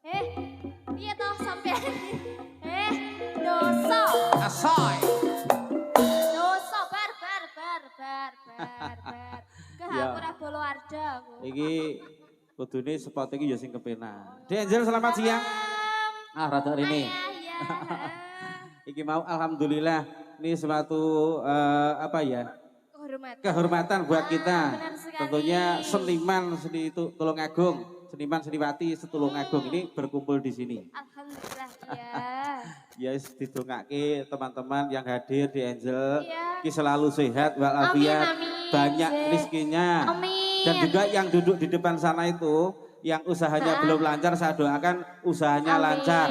Eh, piye toh sampean? Eh, dosa. Asoy. Dosa bar. Ke Ya. aku ora bolo arda aku. Iki kudune spot iki ya sing kepenak. Dek Angel selamat siang. Ah rada rene. Ya. Iki mau alhamdulillah ini suatu apa ya? Kehormatan Buat kita. benar sekali. Tentunya seniman seni itu Tulungagung, seniman seniwati Setulungagung ini berkumpul di sini. Alhamdulillah ya. Ya didongake teman-teman yang hadir di Angel. Iya. Ki selalu sehat walafiat, Amin. banyak rezekinya. Amin. Dan juga yang duduk di depan sana itu yang usahanya belum lancar saya doakan usahanya Amin, lancar.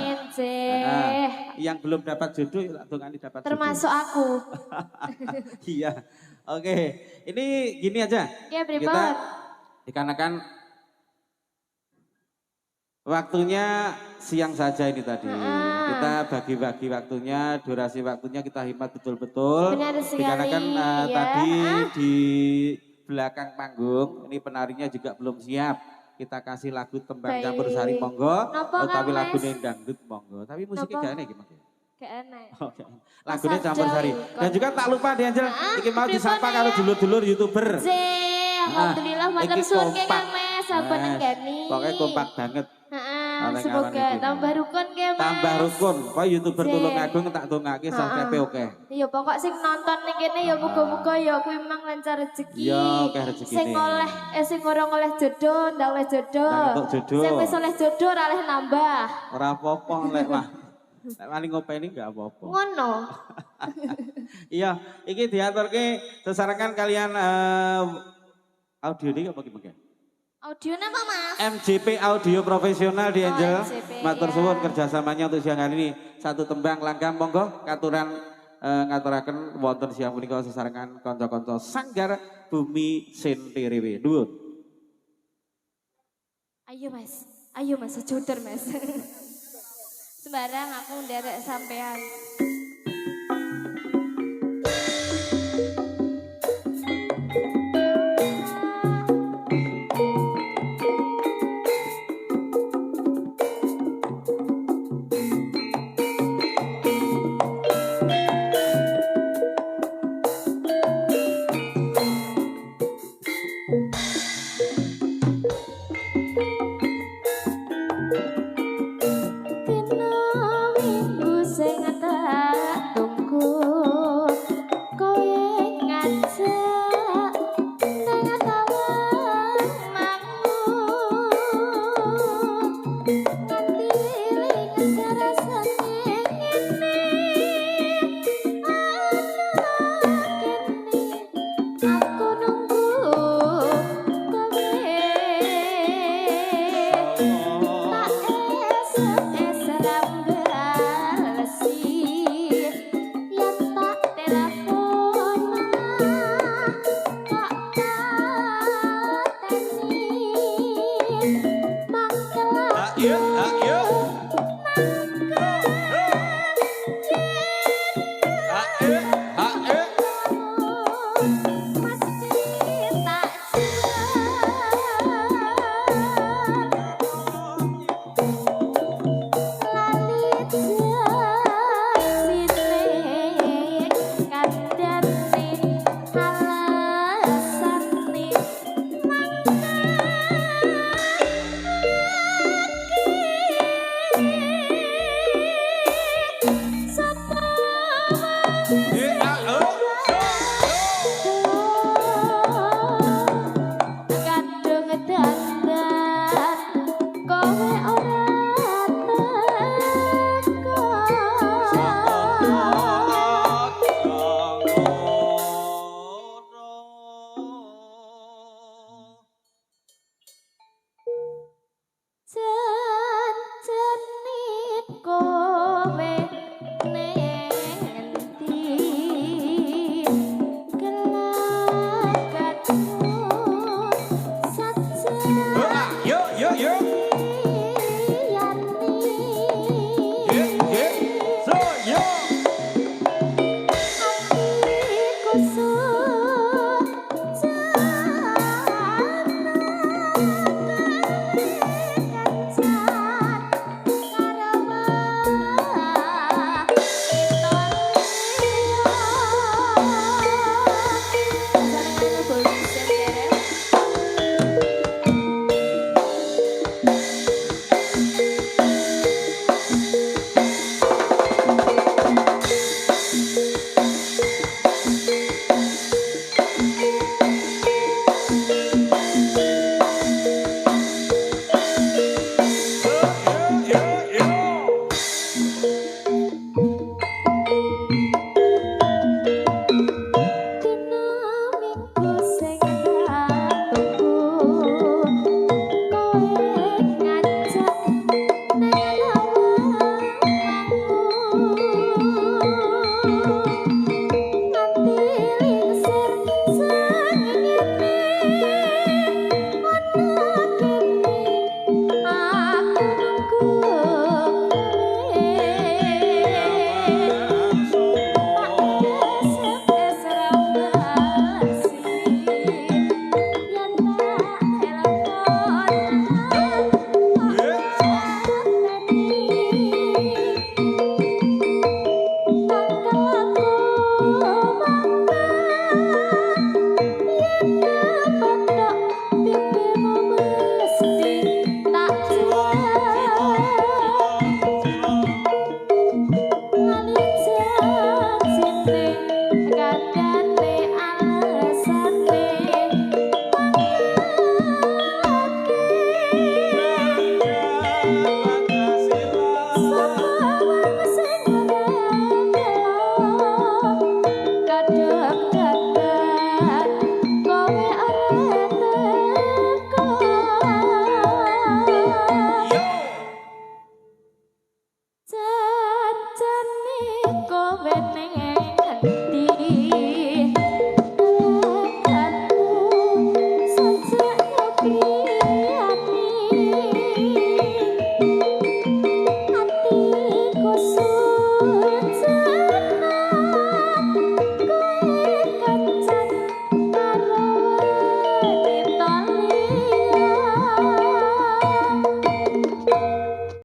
Yang belum dapat jodoh dongani dapat termasuk jodoh. aku. Iya. Oke, ini gini aja. Ya, Kita dikarenakan waktunya siang saja ini tadi. Kita bagi-bagi waktunya, durasi waktunya kita hemat betul-betul. Benar sekali. Dikarenakan ya. tadi di belakang panggung ini penarinya juga belum siap. Kita kasih lagu tembang campur sari monggo, tapi lagu dangdut monggo. Tapi musiknya gak enak gimana? Gak enak. Oke. Lagunya campur sari. Dan juga tak lupa di Angel, iki mau disapa karo dulur-dulur YouTuber. Alhamdulillah matur suwun ke Kang Mes, sampun nenggani. Pokoknya kompak banget. Semoga tambah rukun ke Mas. Tambah rukun. Kok YouTuber Tulungagung tak dongake subscribe oke. Iya pokok sing nonton ning kene ya muga-muga ya kuwi mang lancar rezeki. Iya, akeh rezekine. Sing ora oleh jodoh, ndak oleh jodoh. Ndak jodoh. Sing wis oleh jodoh ora oleh nambah. Ora apa-apa lek mah. Lek wani ngopeni enggak apa-apa. Ngono. Iya, iki diaturke sesarengan kalian audio ini apa gimana? Audio apa Mas? MJP Audio Profesional di Angel. MJP, Matur ya. suwun kerjasamanya untuk siang hari ini. Satu tembang langkah monggo katuran ngaturaken wonten siang punika sesarengan kanca-kanca Sanggar Bumi Sentirewe. Nuwun. Ayo Mas, sejuder Mas. Sembarang aku nderek sampean. Dina minggu sing rene